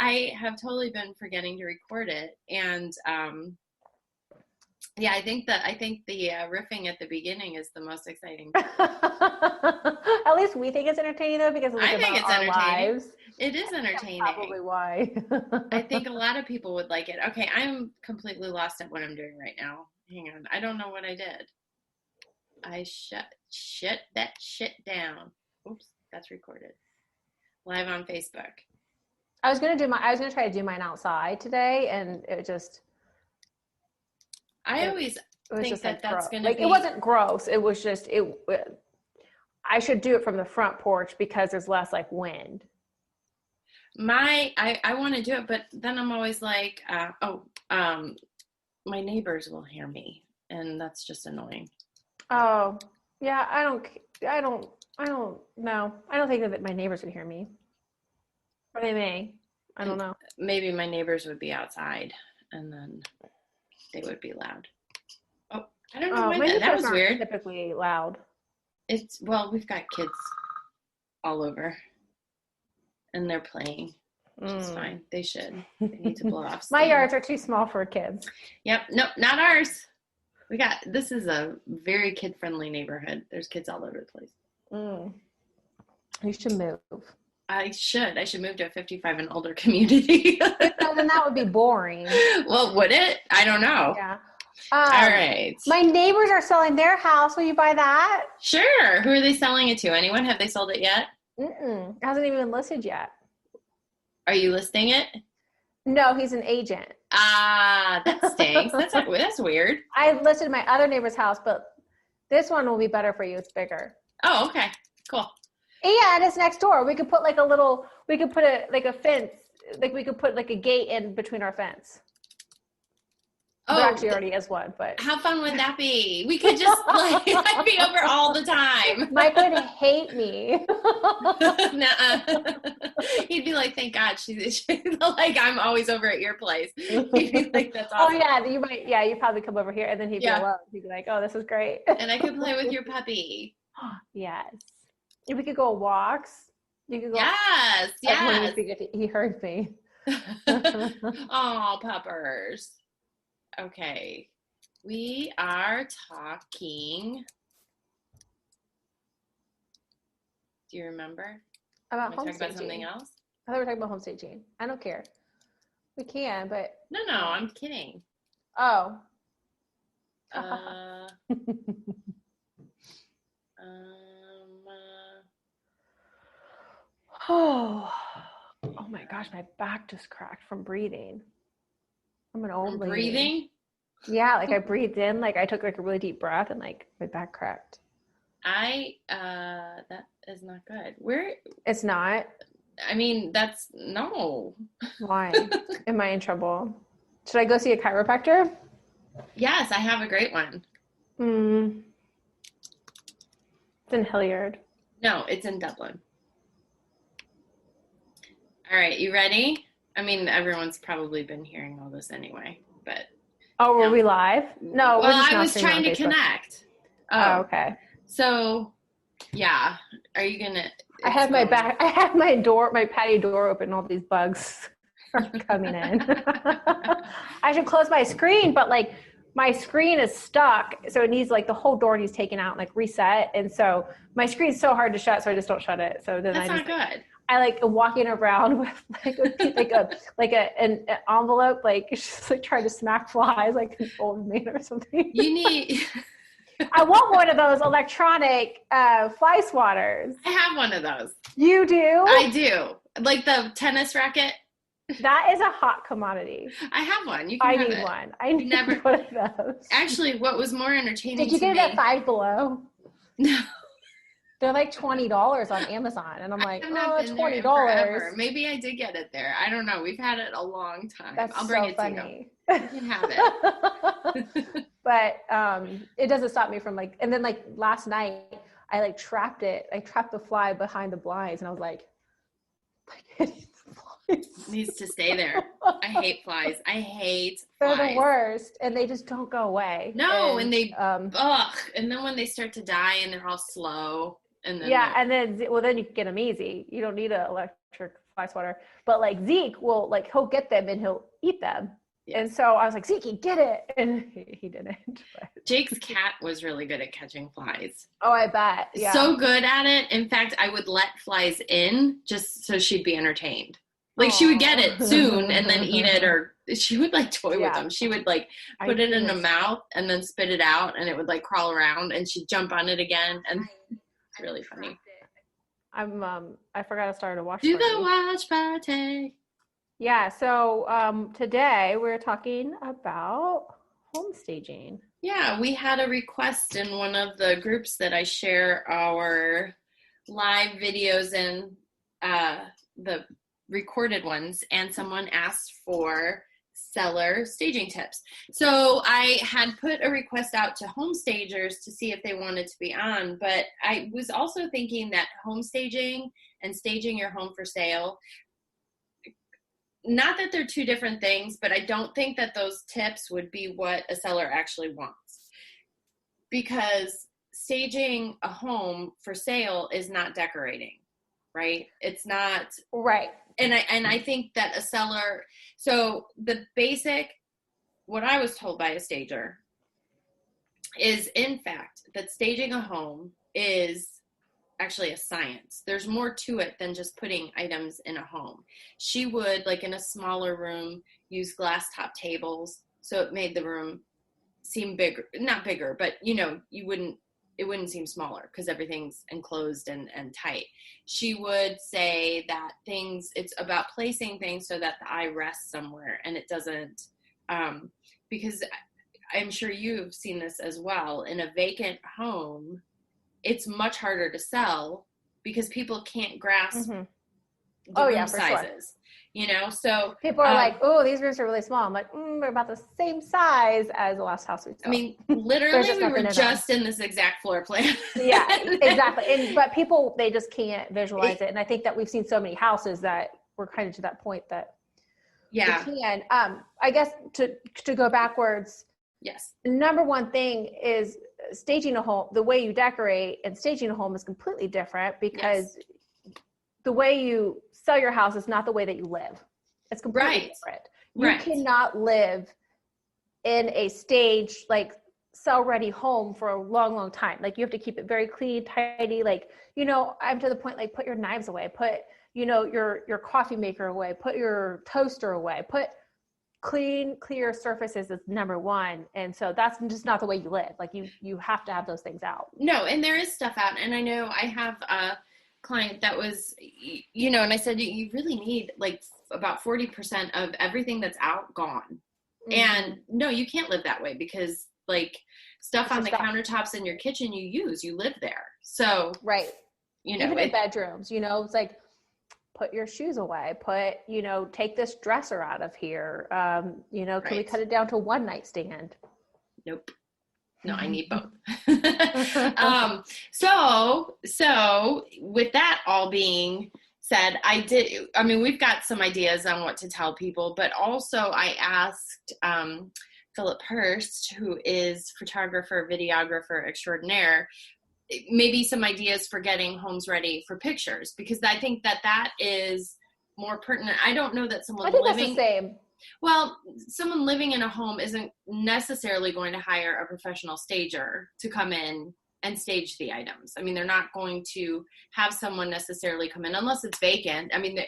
I have totally been forgetting to record it. And yeah, I think the riffing at the beginning is the most exciting part. At least we think it's entertaining though, because I think it's our entertaining. lives. It is entertaining. That's probably why. I think a lot of people would like it. Okay, I'm completely lost at what I'm doing right now. Hang on. I don't know what I did. I shut that shit down. Oops, that's recorded. Live on Facebook. I was gonna try to do mine outside today, and I always think that that's gonna be, it wasn't gross. It was just I should do it from the front porch because there's less like wind. I want to do it, but then I'm always like, my neighbors will hear me, and that's just annoying. Oh, yeah, I don't know. I don't think that my neighbors would hear me. Or they may. I don't know. Maybe my neighbors would be outside, and then they would be loud. Oh, I don't know why that was weird. Typically loud. We've got kids all over, and they're playing, which is fine. They should. They need to blow off steam. My yards are too small for kids. Yep. Nope, not ours. This is a very kid-friendly neighborhood. There's kids all over the place. You should move. I should move to a 55 and older community. Then that would be boring. Well, would it? I don't know. Yeah. All right. My neighbors are selling their house. Will you buy that? Sure. Who are they selling it to? Anyone? Have they sold it yet? It hasn't even been listed yet. Are you listing it? No, he's an agent. That stinks. That's weird. I listed my other neighbor's house, but this one will be better for you. It's bigger. Oh, okay. Cool. And it's next door. We could put a fence. Like we could put like a gate in between our fence. Oh, there actually already is one, but how fun would that be? We could just I'd be over all the time. Mike would hate me. Nuh-uh. He'd be like, "Thank God she's like I'm always over at your place." He'd be like, "That's awesome." Oh yeah, you probably come over here, and then he'd be alone. He'd be like, "Oh, this is great." And I could play with your puppy. Yes. We could go walks. You could go. Yes. He heard me. Oh, puppers. Okay. We are talking. Do you remember? About home staging. About something else? I thought we were talking about home staging. I don't care. We can, but. No, I'm kidding. Oh. Oh my gosh, my back just cracked from breathing. I'm an old lady. Breathing? Yeah, like I breathed in, like I took like a really deep breath, and like my back cracked. That is not good. It's not? I mean, no. Why? Am I in trouble? Should I go see a chiropractor? Yes, I have a great one. It's in Hilliard. No, it's in Dublin. All right, you ready? I mean, everyone's probably been hearing all this anyway, but. Oh, were we live? No. Well, I was trying to connect. Oh, okay. So, yeah. Are you gonna? I have my patio door open, and all these bugs are coming in. I should close my screen, but like my screen is stuck, so it needs like the whole door needs taken out and like reset, and so my screen's so hard to shut, so I just don't shut it. So then that's not good. I like walking around with an envelope, like just like trying to smack flies like an old man or something. You need. I want one of those electronic fly swatters. I have one of those. You do? I do. Like the tennis racket. That is a hot commodity. I have one. You can have it. One. I need one of those. Actually, what was more entertaining Did you get it at Five Below? No. They're like $20 on Amazon. And I'm like, $20. Maybe I did get it there. I don't know. We've had it a long time. I'll bring it funny. to you. You can have it. But it doesn't stop me from like, and then like last night, I like trapped it. I trapped the fly behind the blinds, and I was like it needs to stay there. I hate flies. I hate flies. They're the worst, and they just don't go away. No, and they and then when they start to die and they're all slow, and then and then you can get them easy. You don't need an electric fly swatter, but like Zeke will like, he'll get them and he'll eat them. Yes. And so I was like, Zeke, get it. And he didn't. But. Jake's cat was really good at catching flies. Oh, I bet. Yeah. So good at it. In fact, I would let flies in just so she'd be entertained. Like she would get it soon and then eat it, or she would like toy with them. She would like put it in her mouth and then spit it out, and it would like crawl around, and she'd jump on it again. And it's really funny. I forgot to start a watch party. Do the watch party. Yeah, so today we're talking about home staging. Yeah, we had a request in one of the groups that I share our live videos in, the recorded ones, and someone asked for seller staging tips. So I had put a request out to home stagers to see if they wanted to be on, but I was also thinking that home staging and staging your home for sale, not that they're two different things, but I don't think that those tips would be what a seller actually wants. Because staging a home for sale is not decorating, right? It's not. Right. And I think that a seller, so the basic, what I was told by a stager is, in fact, that staging a home is actually a science. There's more to it than just putting items in a home. She would, like in a smaller room, use glass top tables, so it made the room seem bigger, not bigger, but it wouldn't seem smaller because everything's enclosed and tight. She would say that it's about placing things so that the eye rests somewhere and it doesn't, because I'm sure you've seen this as well. In a vacant home, it's much harder to sell because people can't grasp the room sizes. Sure. So people are like, oh, these rooms are really small. I'm like, they're about the same size as the last house we saw. I mean, literally, we were just in this exact floor plan. Yeah, exactly. But people, they just can't visualize it. And I think that we've seen so many houses that we're kind of to that point that we can. I guess to go backwards. Yes. Number one thing is staging a home. The way you decorate and staging a home is completely different because the way you sell your house is not the way that you live. It's completely different. You cannot live in a stage, like sell-ready home for a long, long time. Like you have to keep it very clean, tidy. Like, I'm to the point, like put your knives away, put, your coffee maker away, put your toaster away, put clean, clear surfaces is number one. And so that's just not the way you live. Like you have to have those things out. No, and there is stuff out. And I know I have client that was, and I said, you really need like about 40% of everything that's out gone. Mm-hmm. And no, you can't live that way because like stuff on the countertops in your kitchen, you live there. So, right. Even in bedrooms, it's like, put your shoes away, take this dresser out of here. Can we cut it down to one nightstand? Nope. No, I need both. So with that all being said, we've got some ideas on what to tell people, but also I asked Philip Hurst, who is photographer, videographer extraordinaire, maybe some ideas for getting homes ready for pictures, because I think that is more pertinent. I don't know that someone that's the same. Well, someone living in a home isn't necessarily going to hire a professional stager to come in and stage the items. I mean, they're not going to have someone necessarily come in unless it's vacant. I mean,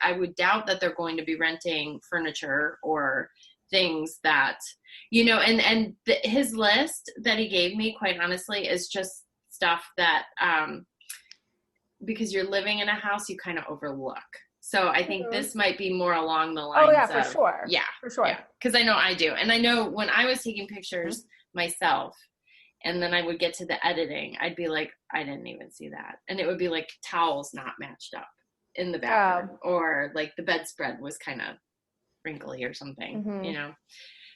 I would doubt that they're going to be renting furniture or things that, his list that he gave me, quite honestly, is just stuff that, because you're living in a house, you kind of overlook. So I think this might be more along the lines of. For sure. Yeah. For sure. Because I know I do. And I know when I was taking pictures myself, and then I would get to the editing, I'd be like, I didn't even see that. And it would be like towels not matched up in the bathroom. Or like the bedspread was kind of wrinkly or something,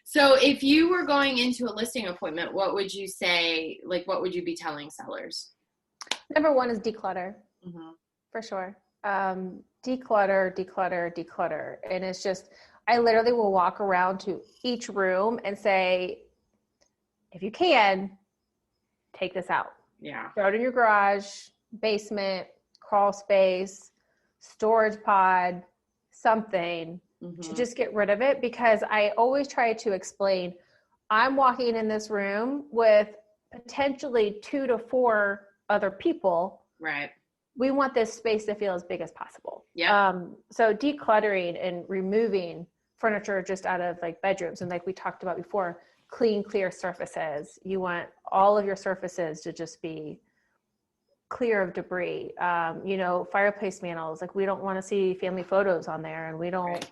So if you were going into a listing appointment, what would you say, like what would you be telling sellers? Number one is declutter. For sure. Declutter. And it's just, I literally will walk around to each room and say, if you can, take this out. Yeah. Throw it in your garage, basement, crawl space, storage pod, something to just get rid of it, because I always try to explain, I'm walking in this room with potentially 2 to 4 other people. Right. We want this space to feel as big as possible. Yeah. So decluttering and removing furniture just out of like bedrooms, and like we talked about before, clean, clear surfaces. You want all of your surfaces to just be clear of debris. You know, fireplace mantles, like we don't want to see family photos on there, and we don't,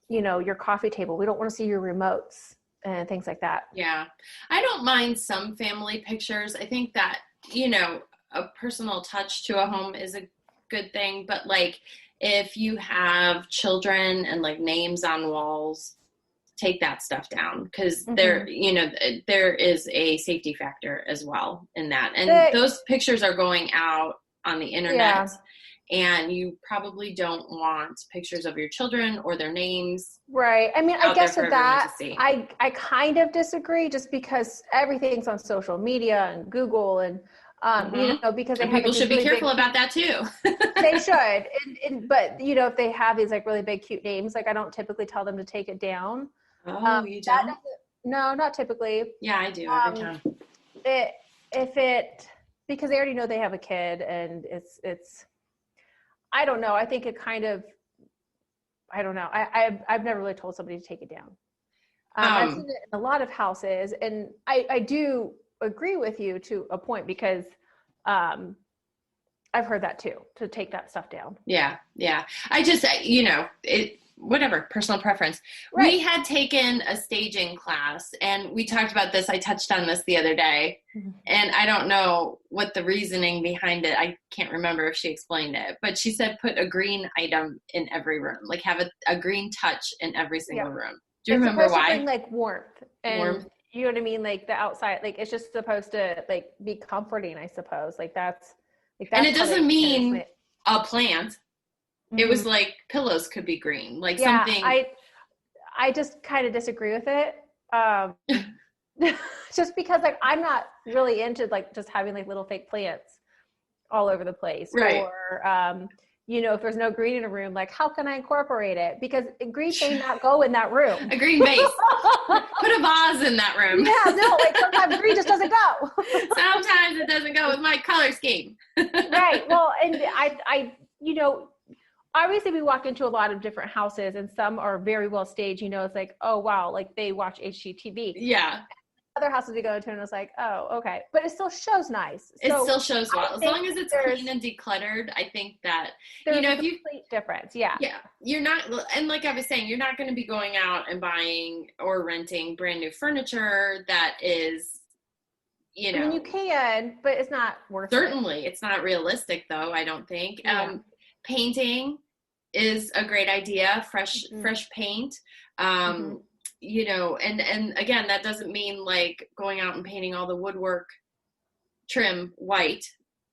you know, your coffee table, we don't want to see your remotes and things like that. Yeah. I don't mind some family pictures. I think that, you know, a personal touch to a home is a good thing, but like if you have children and like names on walls, take that stuff down, because there, you know, there is a safety factor as well in that. And those pictures are going out on the internet, and you probably don't want pictures of your children or their names. Right. I mean, I guess with that, I kind of disagree, just because everything's on social media and Google and, you know, because they have people should be careful about that too. They should. But, you know, if they have these like really big, cute names, like I don't typically tell them to take it down. Oh, you don't? No, not typically. Yeah, I do every time. Because they already know they have a kid, and it's, I don't know. I think it kind of, I don't know. I've never really told somebody to take it down. I've seen it in a lot of houses, and I do agree with you to a point, because I've heard that too, to take that stuff down. Yeah. I just, you know, whatever, personal preference. Right. We had taken a staging class, and we talked about this. I touched on this the other day, and I don't know what the reasoning behind it. I can't remember if she explained it, but she said put a green item in every room, like have a green touch in every single room. Do you remember why? Bring, like warmth and you know what I mean? Like the outside, like it's just supposed to like be comforting, I suppose. Like that's and it doesn't mean a plant. It was like pillows could be green, like something. I just kind of disagree with it. Just because like I'm not really into like just having like little fake plants all over the place. Right. Or, you know, if there's no green in a room, like how can I incorporate it? Because green may not go in that room. A green vase. Put a vase in that room. Yeah, no, like sometimes green just doesn't go. Sometimes it doesn't go with my color scheme. Right. Well, and I, you know, obviously we walk into a lot of different houses, and some are very well staged, you know, it's like, oh wow, like they watch HGTV. Yeah. Other houses we go to, and it's like, oh, okay. But it still shows nice. It still shows well. As long as it's clean and decluttered, I think that, you know, if you complete difference. Yeah. Yeah. You're not, and like I was saying, you're not going to be going out and buying or renting brand new furniture that is, you know. I mean, you can, but it's not worth it. Certainly. It's not realistic though, I don't think. Yeah. Painting is a great idea. Fresh paint. You know, and again, that doesn't mean like going out and painting all the woodwork trim white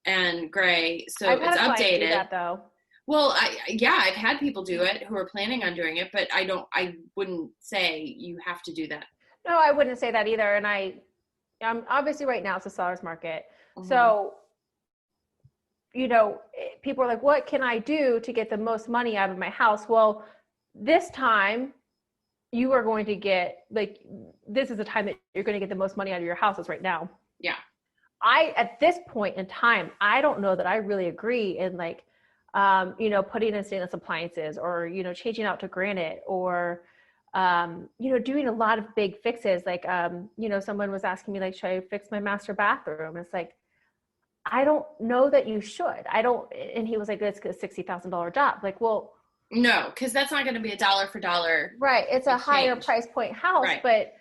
and gray. So it's updated. Do that, though. Well, I've had people do it who are planning on doing it, but I wouldn't say you have to do that. No, I wouldn't say that either. And I'm obviously right now it's a seller's market. So, you know, people are like, what can I do to get the most money out of my house? Well, this time you are going to get, like, this is the time that you're going to get the most money out of your houses right now. Yeah. At this point in time, I don't know that I really agree in like, you know, putting in stainless appliances or, you know, changing out to granite or, you know, doing a lot of big fixes. Like, you know, someone was asking me like, should I fix my master bathroom? It's like, I don't know that you should. And he was like, it's a $60,000 job. Like, well, no, because that's not going to be a dollar for dollar. Right. It's a higher price point house. Right. But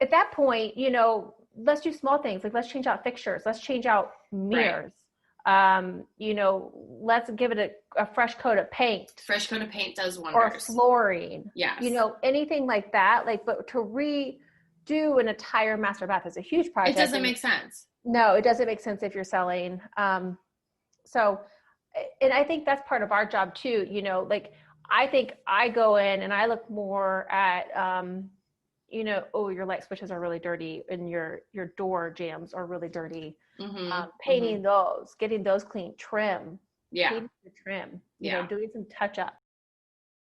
at that point, you know, let's do small things. Like let's change out fixtures. Let's change out mirrors. Right. You know, let's give it a fresh coat of paint. Fresh coat of paint does wonders. Or flooring. Yes. You know, anything like that. Like, but to redo an entire master bath is a huge project. It doesn't make sense. No, it doesn't make sense if you're selling. So, and I think that's part of our job too. You know, like I think I go in and I look more at, you know, oh, your light switches are really dirty and your door jambs are really dirty. Painting those, getting those clean, trim, Yeah. He needs to trim. You Yeah. know, doing some touch up.